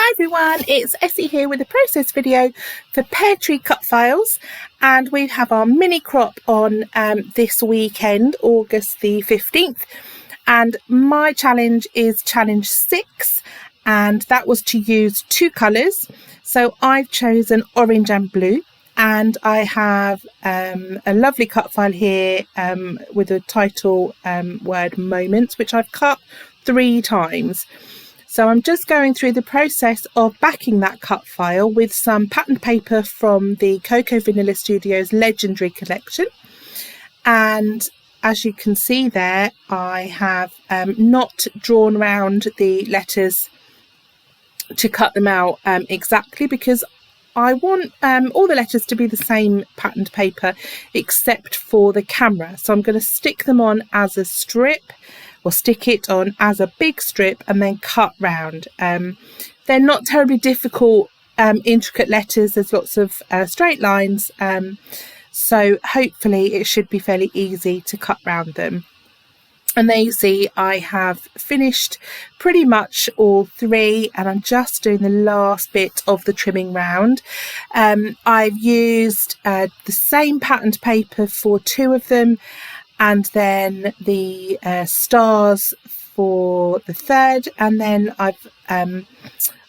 Hi everyone, it's Essie here with a process video for Peartree Cutfiles, and we have our mini crop on this weekend, August the 15th, and my challenge is challenge 6, and that was to use 2 colours. So I've chosen orange and blue, and I have a lovely cut file here with the title word moments, which I've cut 3 times. So I'm just going through the process of backing that cut file with some patterned paper from the Cocoa Vanilla Studios Legendary collection. And as you can see there, I have not drawn around the letters to cut them out exactly, because I want all the letters to be the same patterned paper except for the camera. So I'm going to stick them on as a strip, or stick it on as a big strip and then cut round. They're not terribly difficult, intricate letters. There's lots of straight lines, so hopefully it should be fairly easy to cut round them. And there you see I have finished pretty much all 3, and I'm just doing the last bit of the trimming round. I've used the same patterned paper for 2 of them, and then the stars for the 3rd, and then I've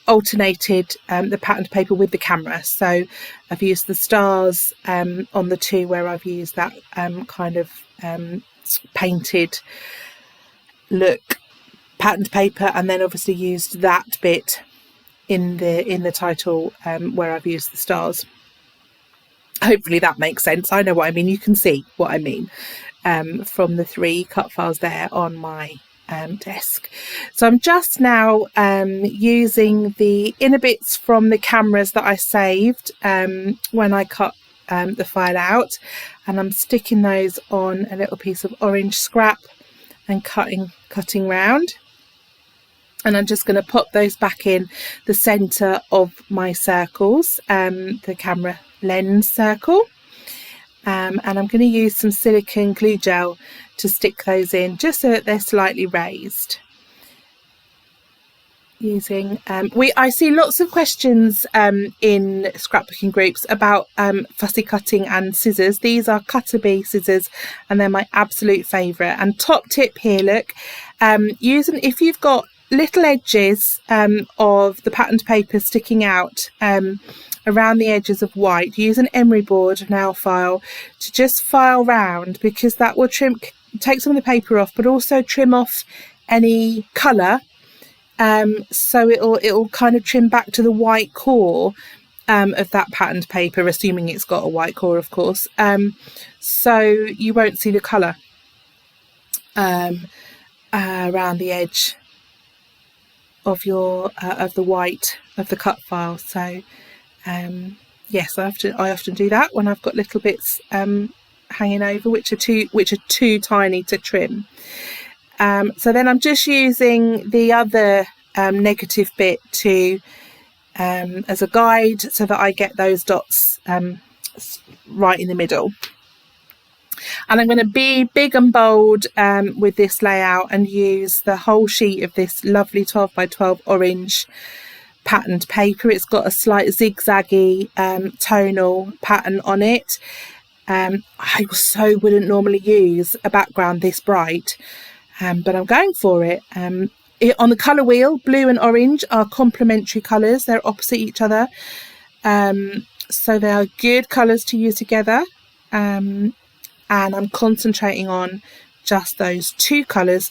alternated the patterned paper with the camera. So I've used the stars on the 2 where I've used that kind of painted look patterned paper, and then obviously used that bit in the title where I've used the stars. Hopefully that makes sense. I know what I mean. You can see what I mean from the 3 cut files there on my desk. So I'm just now using the inner bits from the cameras that I saved when I cut the file out, and I'm sticking those on a little piece of orange scrap and cutting round. And I'm just going to pop those back in the centre of my circles, the camera lens circle. And I'm going to use some silicone glue gel to stick those in, just so that they're slightly raised. Using I see lots of questions in scrapbooking groups about fussy cutting and scissors. These are Cutter Bee scissors, and they're my absolute favourite. And top tip here, look, using, if you've got little edges of the patterned paper sticking out around the edges of white, use an emery board nail file to just file round, because that will take some of the paper off, but also trim off any colour. So it'll kind of trim back to the white core of that patterned paper, assuming it's got a white core, of course. So you won't see the colour around the edge of your of the white of the cut file. So yes, I often do that when I've got little bits hanging over which are too tiny to trim. So then I'm just using the other negative bit to as a guide, so that I get those dots right in the middle. And I'm going to be big and bold with this layout, and use the whole sheet of this lovely 12 by 12 orange patterned paper. It's got a slight zigzaggy tonal pattern on it. I so wouldn't normally use a background this bright, but I'm going for it. On the colour wheel, blue and orange are complementary colours. They're opposite each other, so they are good colours to use together. And I'm concentrating on just those 2 colours.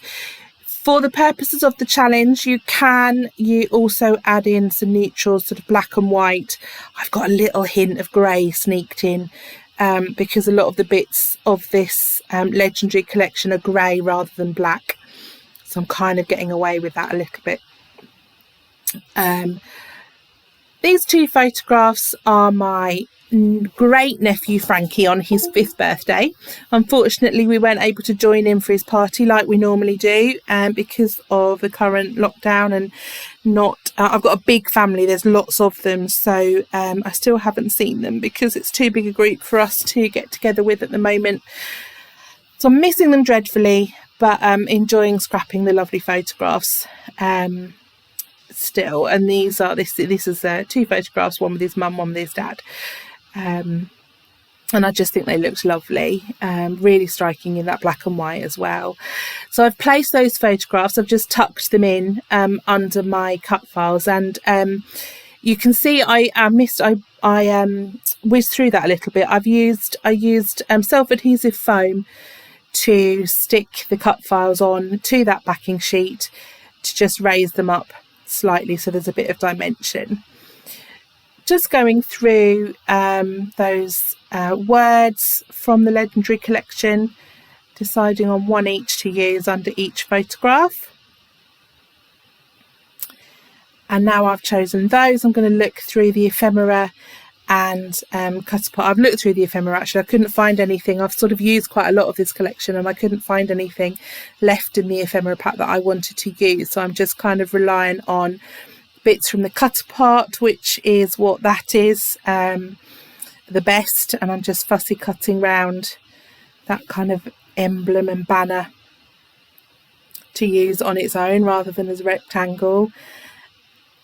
For the purposes of the challenge, you also add in some neutrals, sort of black and white. I've got a little hint of grey sneaked in, because a lot of the bits of this legendary collection are grey rather than black. So I'm kind of getting away with that a little bit. These 2 photographs are my great nephew Frankie on his 5th birthday. Unfortunately, we weren't able to join him for his party like we normally do, because of the current lockdown, and I've got a big family, there's lots of them, so I still haven't seen them because it's too big a group for us to get together with at the moment. So I'm missing them dreadfully, but enjoying scrapping the lovely photographs. still, and this is 2 photographs, one with his mum, one with his dad, and I just think they looked lovely, really striking in that black and white as well. So I've placed those photographs, I've just tucked them in under my cut files, and you can see I whizzed through that a little bit. I used self-adhesive foam to stick the cut files on to that backing sheet to just raise them up slightly so there's a bit of dimension. Just going through those words from the Legendary collection, deciding on one each to use under each photograph. And now I've chosen those, I'm going to look through the ephemera and cut apart. I've looked through the ephemera actually, I couldn't find anything. I've sort of used quite a lot of this collection and I couldn't find anything left in the ephemera pack that I wanted to use, so I'm just kind of relying on bits from the cut apart, which is what that is the best, and I'm just fussy cutting round that kind of emblem and banner to use on its own rather than as a rectangle.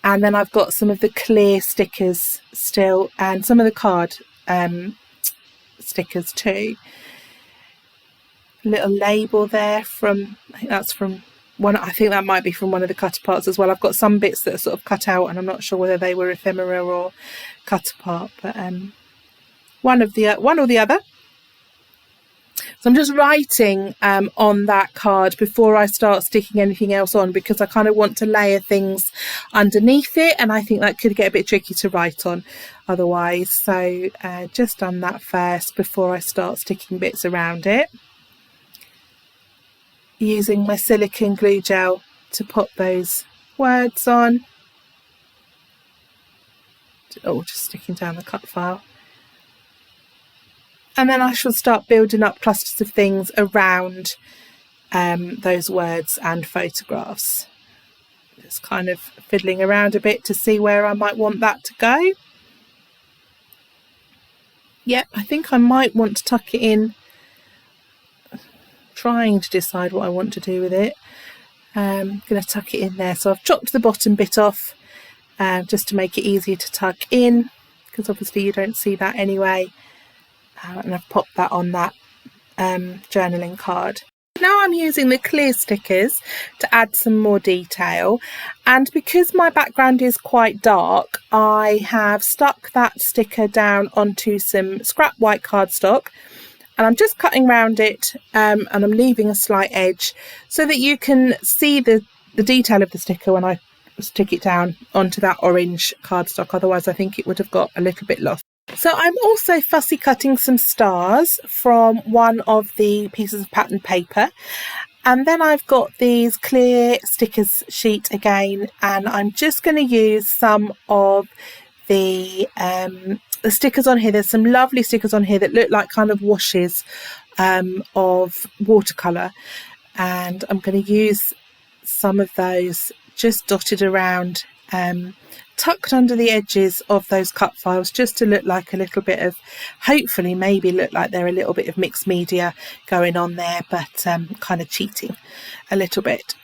And then I've got some of the clear stickers still and some of the card stickers too. A little label there from, I think that's from one, I think that might be from one of the cut aparts as well. I've got some bits that are sort of cut out and I'm not sure whether they were ephemera or cut apart, but one or the other. So I'm just writing on that card before I start sticking anything else on, because I kind of want to layer things underneath it, and I think that could get a bit tricky to write on otherwise. So just done that first before I start sticking bits around it. Using my silicone glue gel to pop those words on. Oh, just sticking down the cut file. And then I shall start building up clusters of things around those words and photographs. Just kind of fiddling around a bit to see where I might want that to go. Yep, I think I might want to tuck it in. Trying to decide what I want to do with it. I'm going to tuck it in there. So I've chopped the bottom bit off just to make it easier to tuck in, because obviously you don't see that anyway. And I've popped that on that journaling card. Now I'm using the clear stickers to add some more detail, and because my background is quite dark, I have stuck that sticker down onto some scrap white cardstock, and I'm just cutting around it and I'm leaving a slight edge so that you can see the detail of the sticker when I stick it down onto that orange cardstock, otherwise I think it would have got a little bit lost. So I'm also fussy cutting some stars from one of the pieces of pattern paper, and then I've got these clear stickers sheet again, and I'm just going to use some of the stickers on here. There's some lovely stickers on here that look like kind of washes of watercolour, and I'm going to use some of those just dotted around, tucked under the edges of those cut files, just to look like a little bit of, hopefully maybe look like they're a little bit of mixed media going on there, but kind of cheating a little bit.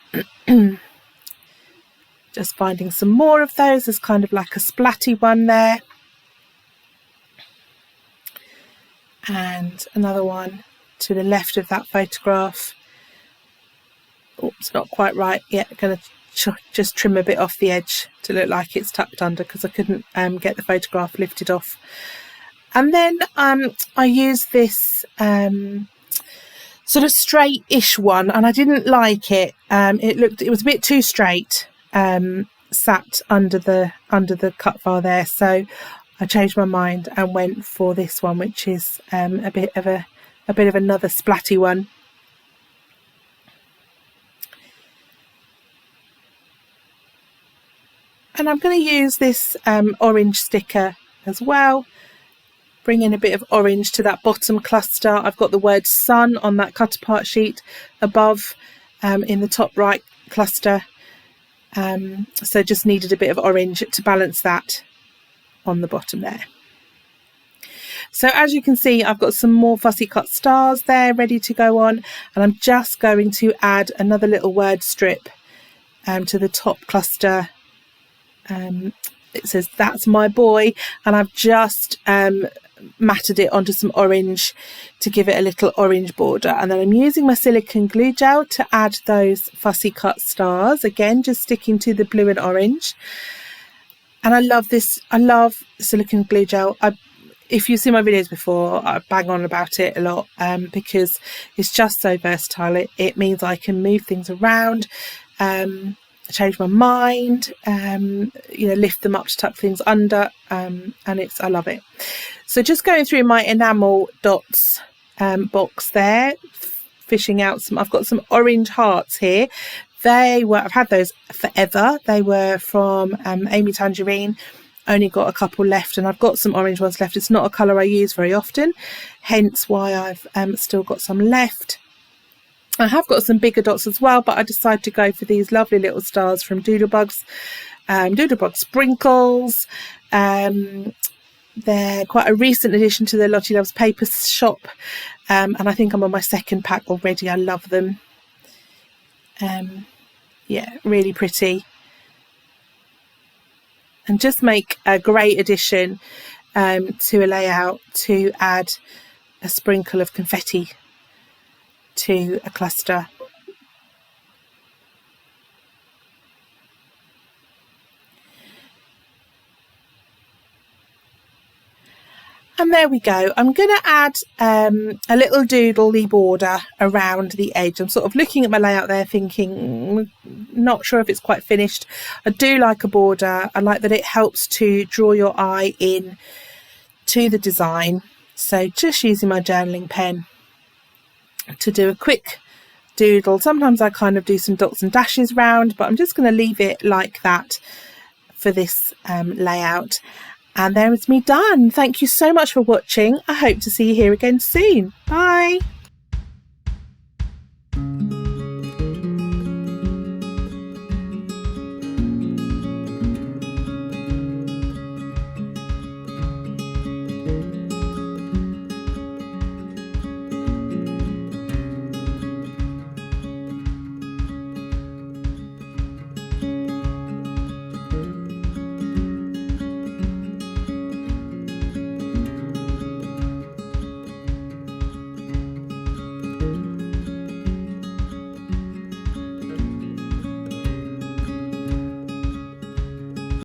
Just finding some more of those. There's kind of like a splatty one there, and another one to the left of that photograph. Oops, not quite right yet. Going to just trim a bit off the edge to look like it's tucked under, because I couldn't get the photograph lifted off. And then I used this sort of straight-ish one, and I didn't like it. It was a bit too straight, sat under the cut file there, so I changed my mind and went for this one, which is a bit of another splatty one. And I'm going to use this orange sticker as well, bring in a bit of orange to that bottom cluster. I've got the word sun on that cut apart sheet above in the top right cluster, so just needed a bit of orange to balance that on the bottom there. So as you can see, I've got some more fussy cut stars there ready to go on, and I'm just going to add another little word strip to the top cluster it says "That's my boy," and I've just matted it onto some orange to give it a little orange border, and then I'm using my silicone glue gel to add those fussy cut stars, again just sticking to the blue and orange. And I love this. I love silicone glue gel. If you've seen my videos before, I bang on about it a lot because it's just so versatile. It means I can move things around, change my mind, lift them up to tuck things under, and I love it. So just going through my enamel dots box there, fishing out some. I've got some orange hearts here. I've had those forever. They were from Amy Tangerine. Only got a couple left, and I've got some orange ones left. It's not a colour I use very often, hence why I've still got some left. I have got some bigger dots as well, but I decided to go for these lovely little stars from Doodlebugs. Doodlebug sprinkles. They're quite a recent addition to the Lottie Loves Paper shop, and I think I'm on my second pack already. I love them. Yeah, really pretty, and just make a great addition to a layout to add a sprinkle of confetti to a cluster. And there we go. I'm going to add a little doodly border around the edge. I'm sort of looking at my layout there thinking, not sure if it's quite finished. I do like a border. I like that it helps to draw your eye in to the design. So just using my journaling pen to do a quick doodle. Sometimes I kind of do some dots and dashes round, but I'm just going to leave it like that for this layout. And there is me done. Thank you so much for watching. I hope to see you here again soon. Bye.